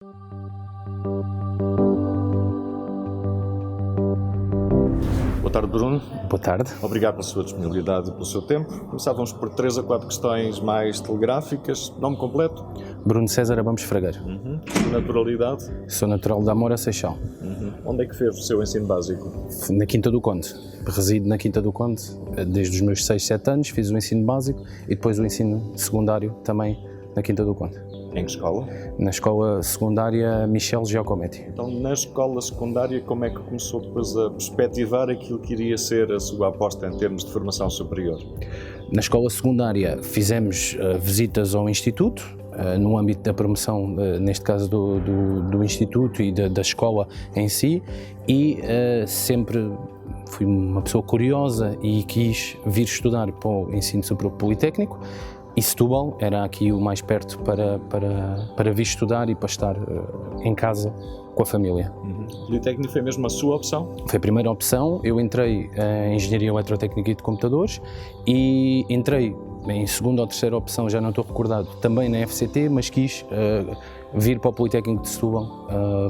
Boa tarde, Bruno. Boa tarde. Obrigado pela sua disponibilidade e pelo seu tempo. Começávamos por 3 a 4 questões mais telegráficas. Nome completo? Bruno César Abamos Fragueiro. Naturalidade? Sou natural da Amora, Seixal. Onde é que fez o seu ensino básico? Na Quinta do Conde. Resido na Quinta do Conde desde os meus 6, 7 anos. Fiz o ensino básico e depois o ensino secundário também na Quinta do Conde. Em que escola? Na escola secundária Michel Giacometti. Então, na escola secundária, como é que começou depois a perspectivar aquilo que iria ser a sua aposta em termos de formação superior? Na escola secundária fizemos visitas ao Instituto, no âmbito da promoção, neste caso do Instituto e da escola em si, e sempre fui uma pessoa curiosa e quis vir estudar para o ensino superior politécnico, e Setúbal era aqui o mais perto para vir estudar e para estar em casa com a família. Politécnico foi mesmo a sua opção? Foi a primeira opção. Eu entrei em Engenharia Eletrotécnica e de Computadores e entrei em segunda ou terceira opção, já não estou recordado, também na FCT, mas quis vir para o Politécnico de Setúbal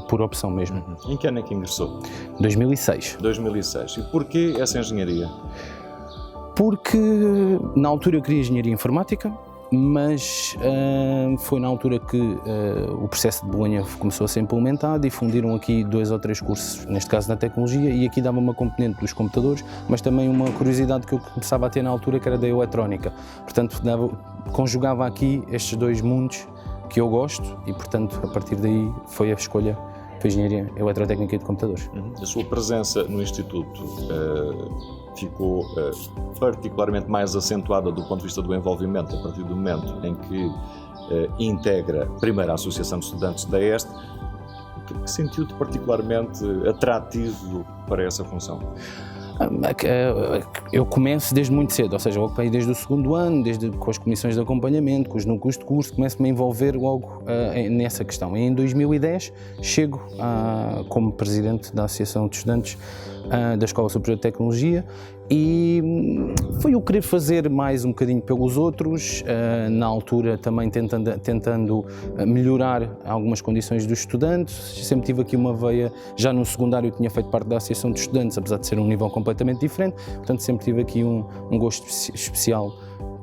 por opção mesmo. Em que ano é que ingressou? 2006. 2006. E porquê essa engenharia? Porque na altura eu queria Engenharia Informática, mas foi na altura que o processo de Bolonha começou a ser implementado e fundiram aqui 2 ou 3 cursos, neste caso na tecnologia, e aqui dava uma componente dos computadores, mas também uma curiosidade que eu começava a ter na altura, que era da eletrónica. Portanto, conjugava aqui estes 2 mundos que eu gosto e, portanto, a partir daí foi a escolha. Foi Engenharia Eletrotécnica e de Computadores. A sua presença no Instituto ficou particularmente mais acentuada do ponto de vista do envolvimento a partir do momento em que integra primeiro a Associação de Estudantes da ESTE. O que sentiu de particularmente atrativo para essa função? Eu começo desde muito cedo, ou seja, ocupei desde o segundo ano, com as comissões de acompanhamento, com os núcleos de curso, começo-me a envolver logo nessa questão. E em 2010 chego como presidente da Associação de Estudantes da Escola Superior de Tecnologia e foi o querer fazer mais um bocadinho pelos outros, na altura também tentando melhorar algumas condições dos estudantes. Sempre tive aqui uma veia, já no secundário eu tinha feito parte da Associação de Estudantes, apesar de ser um nível completamente diferente, portanto sempre tive aqui um gosto especial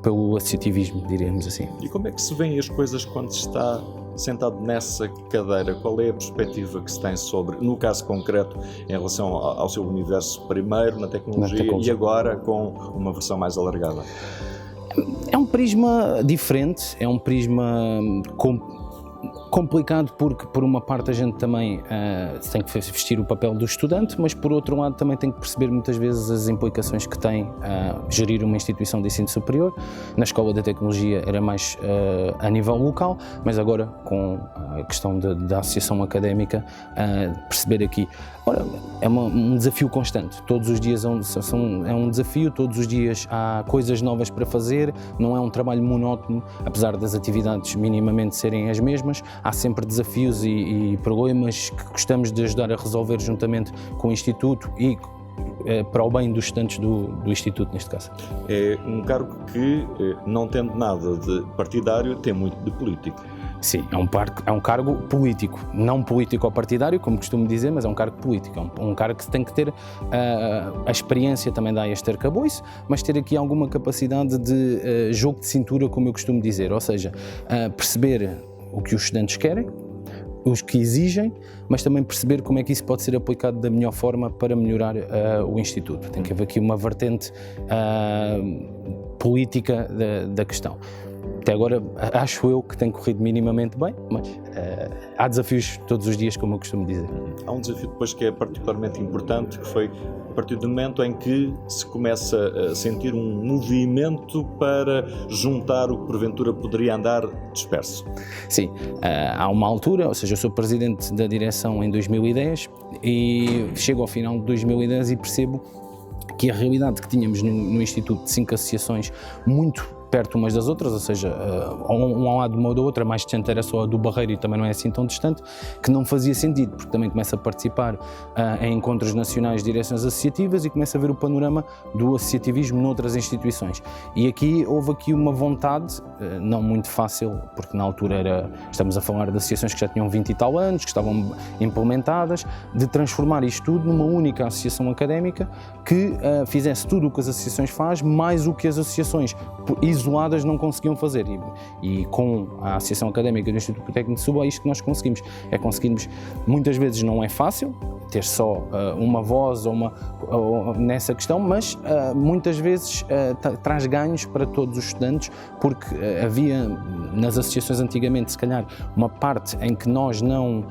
pelo associativismo, diríamos assim. E como é que se veem as coisas quando se está sentado nessa cadeira? Qual é a perspectiva que se tem sobre, no caso concreto, em relação ao seu universo primeiro na tecnologia e agora com uma versão mais alargada? É um prisma diferente, é um prisma complicado porque por uma parte a gente também tem que vestir o papel do estudante, mas por outro lado também tem que perceber muitas vezes as implicações que tem gerir uma instituição de ensino superior. Na Escola da Tecnologia era mais a nível local, mas agora com a questão da associação académica, perceber aqui. Ora, é um desafio constante, todos os dias é um desafio, todos os dias há coisas novas para fazer, não é um trabalho monótono, apesar das atividades minimamente serem as mesmas, há sempre desafios e problemas que gostamos de ajudar a resolver juntamente com o Instituto e para o bem dos estudantes do Instituto, neste caso. É um cargo que, não tendo nada de partidário, tem muito de político. Sim, é um cargo político, não político ou partidário, como costumo dizer, mas é um cargo político, é um cargo que tem que ter a experiência também dá este arcabouço, mas ter aqui alguma capacidade de jogo de cintura, como eu costumo dizer, ou seja, perceber o que os estudantes querem, os que exigem, mas também perceber como é que isso pode ser aplicado da melhor forma para melhorar o Instituto. Tem que haver aqui uma vertente política da questão. Até agora acho eu que tem corrido minimamente bem, mas há desafios todos os dias, como eu costumo dizer. Há um desafio depois que é particularmente importante, que foi a partir do momento em que se começa a sentir um movimento para juntar o que porventura poderia andar disperso. Sim, há uma altura, ou seja, eu sou presidente da direção em 2010 e chego ao final de 2010 e percebo que a realidade que tínhamos no Instituto de 5 associações muito perto umas das outras, ou seja, um ao lado de uma ou da outra, mais distante era só a do Barreiro e também não é assim tão distante, que não fazia sentido, porque também começa a participar em encontros nacionais de direções associativas e começa a ver o panorama do associativismo noutras instituições. E houve aqui uma vontade, não muito fácil, porque na altura estamos a falar de associações que já tinham 20 e tal anos, que estavam implementadas, de transformar isto tudo numa única associação académica que fizesse tudo o que as associações fazem, mais o que as associações isoladas não conseguiam fazer. E com a Associação Académica do Instituto Politécnico de Setúbal é isto que nós conseguimos. Conseguimos, muitas vezes não é fácil ter só uma voz nessa questão, mas muitas vezes traz ganhos para todos os estudantes, porque havia nas associações antigamente, se calhar, uma parte em que nós não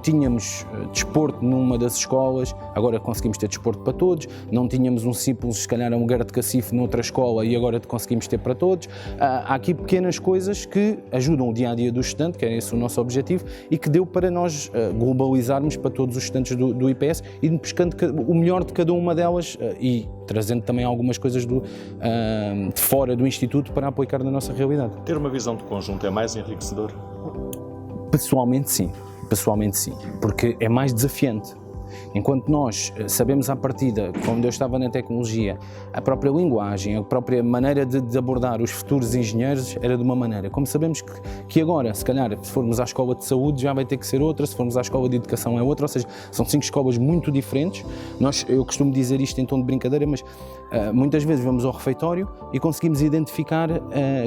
tínhamos desporto numa das escolas, agora conseguimos ter desporto para todos, não tínhamos um simples, se calhar um Guerra de Cacife noutra escola e agora conseguimos ter para todos. Há aqui pequenas coisas que ajudam o dia-a-dia do estudante, que é esse o nosso objetivo, e que deu para nós globalizarmos para todos os estudantes do IPS e buscando o melhor de cada uma delas e trazendo também algumas coisas de fora do Instituto para aplicar na nossa realidade. Ter uma visão de conjunto é mais enriquecedor? Pessoalmente sim, porque é mais desafiante. Enquanto nós sabemos à partida, quando eu estava na tecnologia, a própria linguagem, a própria maneira de abordar os futuros engenheiros era de uma maneira. Como sabemos que agora, se calhar, se formos à escola de saúde já vai ter que ser outra, se formos à escola de educação é outra, ou seja, são 5 escolas muito diferentes. Eu costumo dizer isto em tom de brincadeira, mas muitas vezes vamos ao refeitório e conseguimos identificar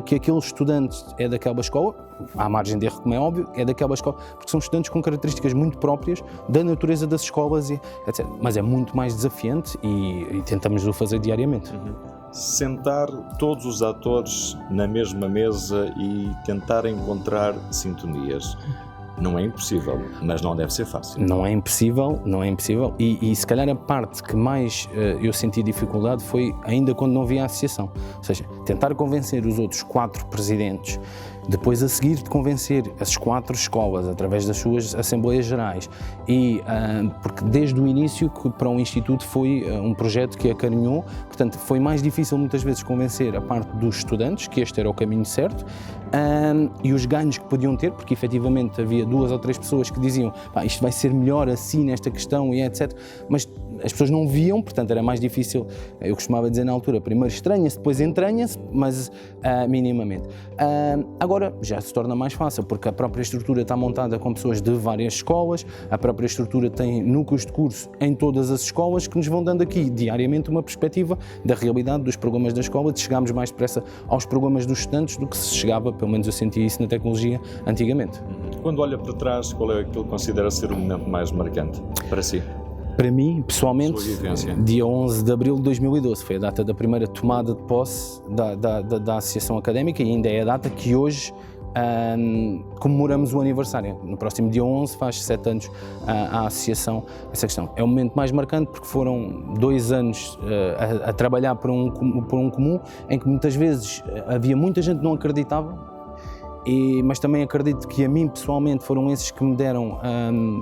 que aquele estudante é daquela escola, à margem de erro, como é óbvio, é daquela escola, porque são estudantes com características muito próprias da natureza das escolas, etc. Mas é muito mais desafiante e tentamos o fazer diariamente. Sentar todos os atores na mesma mesa e tentar encontrar sintonias. Não é impossível, mas não deve ser fácil. Não é impossível. E se calhar a parte que mais eu senti dificuldade foi ainda quando não havia a associação. Ou seja, tentar convencer os outros 4 presidentes, depois a seguir de convencer as 4 escolas através das suas assembleias gerais porque desde o início que para um instituto foi um projeto que acarinhou, portanto foi mais difícil muitas vezes convencer a parte dos estudantes que este era o caminho certo e os ganhos que podiam ter, porque efetivamente havia 2 ou 3 pessoas que diziam isto vai ser melhor assim nesta questão e etc, mas as pessoas não viam, portanto era mais difícil. Eu costumava dizer na altura, primeiro estranha-se, depois entranha-se, mas minimamente. Agora já se torna mais fácil, porque a própria estrutura está montada com pessoas de várias escolas, a própria estrutura tem núcleos de curso em todas as escolas que nos vão dando aqui diariamente uma perspectiva da realidade dos programas da escola, de chegarmos mais depressa aos programas dos estudantes do que se chegava, pelo menos eu sentia isso na tecnologia antigamente. Quando olha para trás, qual é aquilo que considera ser o momento mais marcante para si? Para mim, pessoalmente, dia 11 de abril de 2012 foi a data da primeira tomada de posse da Associação Académica e ainda é a data que hoje comemoramos o aniversário. No próximo dia 11 faz 7 anos à Associação essa questão. É o momento mais marcante porque foram 2 anos a trabalhar por um comum em que muitas vezes havia muita gente que não acreditava. Mas também acredito que a mim pessoalmente foram esses que me deram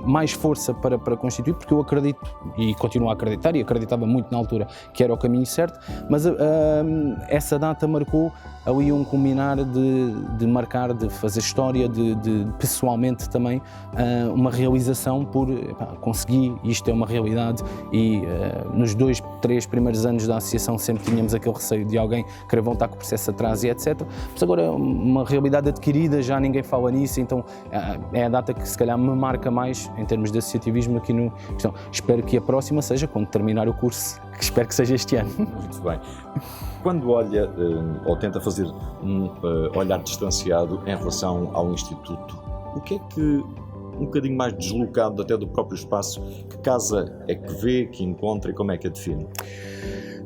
mais força para constituir, porque eu acredito e continuo a acreditar e acreditava muito na altura que era o caminho certo, mas essa data marcou ali um culminar de marcar, de fazer história, de pessoalmente também uma realização por conseguir, isto é uma realidade e nos 2, 3 primeiros anos da associação sempre tínhamos aquele receio de alguém querer voltar com o processo atrás e etc, mas agora é uma realidade adquirida, já ninguém fala nisso, então é a data que se calhar me marca mais em termos de associativismo aqui no questão. Espero que a próxima seja quando terminar o curso, que espero que seja este ano. Muito bem. Quando olha ou tenta fazer um olhar distanciado em relação ao Instituto, o que é que, um bocadinho mais deslocado até do próprio espaço, que casa é que vê, que encontra e como é que a define?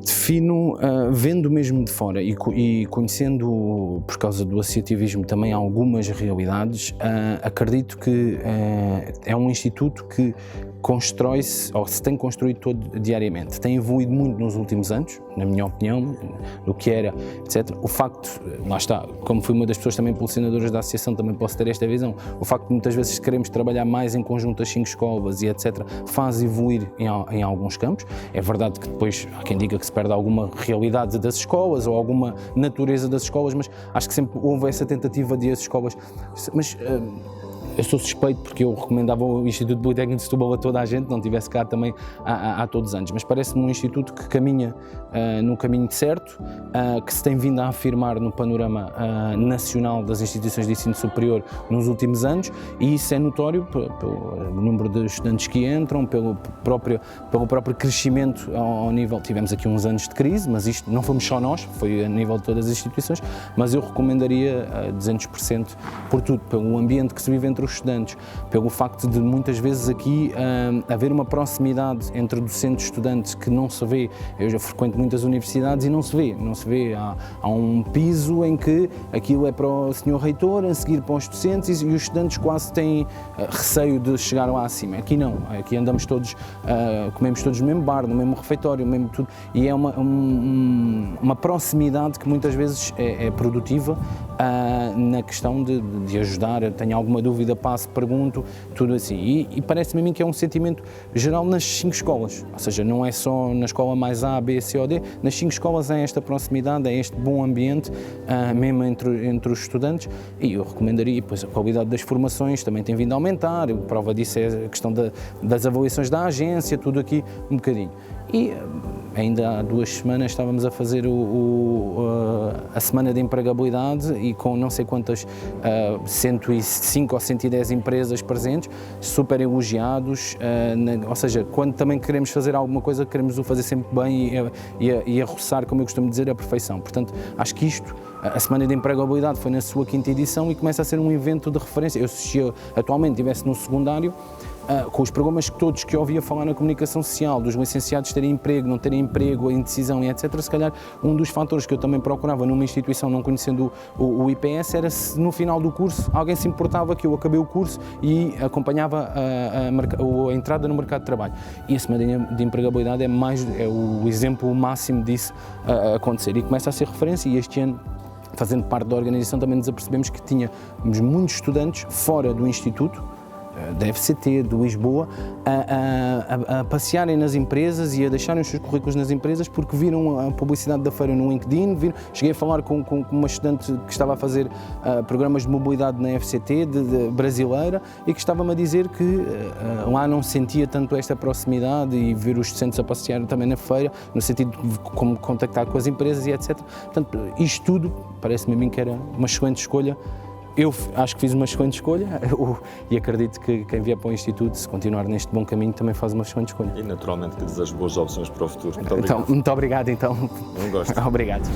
Defino vendo mesmo de fora e conhecendo, por causa do associativismo, também algumas realidades, acredito que é um instituto que constrói-se, ou se tem construído todo diariamente. Tem evoluído muito nos últimos anos, na minha opinião, do que era, etc. O facto, lá está, como fui uma das pessoas também impulsionadoras da associação, também posso ter esta visão, o facto de muitas vezes queremos trabalhar mais em conjunto as 5 escolas e etc., faz evoluir em alguns campos. É verdade que depois há quem diga que se perde alguma realidade das escolas ou alguma natureza das escolas, mas acho que sempre houve essa tentativa de as escolas... Mas, eu sou suspeito porque eu recomendava o Instituto Politécnico de Setúbal a toda a gente, não tivesse cá também há todos os anos, mas parece-me um instituto que caminha no caminho certo, que se tem vindo a afirmar no panorama nacional das instituições de ensino superior nos últimos anos, e isso é notório pelo número de estudantes que entram, pelo próprio crescimento ao nível. Tivemos aqui uns anos de crise, mas isto não fomos só nós, foi a nível de todas as instituições, mas eu recomendaria 200% por tudo, pelo ambiente que se vive entre os estudantes, pelo facto de muitas vezes aqui haver uma proximidade entre docentes e estudantes que não se vê. Eu já frequento muitas universidades e não se vê, há um piso em que aquilo é para o senhor reitor, a seguir para os docentes, e os estudantes quase têm receio de chegar lá acima. Aqui não, aqui andamos todos, comemos todos no mesmo bar, no mesmo refeitório, no mesmo tudo, e é uma proximidade que muitas vezes é produtiva na questão de ajudar. Eu tenho alguma dúvida, passo, pergunto, tudo assim. E parece-me a mim que é um sentimento geral nas 5 escolas, ou seja, não é só na escola mais A, B, C ou D, nas 5 escolas é esta proximidade, é este bom ambiente, mesmo entre os estudantes, e eu recomendaria. E depois a qualidade das formações também tem vindo a aumentar, a prova disso é a questão das avaliações da agência, tudo aqui um bocadinho. E ainda há 2 semanas estávamos a fazer a semana de empregabilidade e com não sei quantas 105 ou 110 empresas presentes, super elogiados, ou seja, quando também queremos fazer alguma coisa, queremos o fazer sempre bem e a roçar, como eu costumo dizer, a perfeição. Portanto, acho que isto, a semana de empregabilidade foi na sua 5ª edição e começa a ser um evento de referência. Eu, se eu atualmente estivesse no secundário, com os programas todos que eu ouvia falar na comunicação social, dos licenciados terem emprego, não terem emprego, a indecisão e etc., se calhar um dos fatores que eu também procurava numa instituição não conhecendo o IPS era se no final do curso alguém se importava que eu acabei o curso e acompanhava a entrada no mercado de trabalho. E a semana de empregabilidade é o exemplo máximo disso a acontecer, e começa a ser referência. E este ano, fazendo parte da organização, também nos apercebemos que tínhamos muitos estudantes fora do Instituto, da FCT, de Lisboa, a passearem nas empresas e a deixarem os seus currículos nas empresas porque viram a publicidade da feira no LinkedIn. Cheguei a falar com uma estudante que estava a fazer programas de mobilidade na FCT, brasileira, e que estava-me a dizer que lá não sentia tanto esta proximidade, e ver os docentes a passear também na feira, no sentido de como contactar com as empresas e etc. Portanto, isto tudo parece-me a mim que era uma excelente escolha. Eu acho que fiz uma excelente escolha e acredito que quem vier para o Instituto, se continuar neste bom caminho, também faz uma excelente escolha. E naturalmente que desejo boas opções para o futuro. Muito obrigado. Então, muito obrigado então. Um gosto. Obrigado.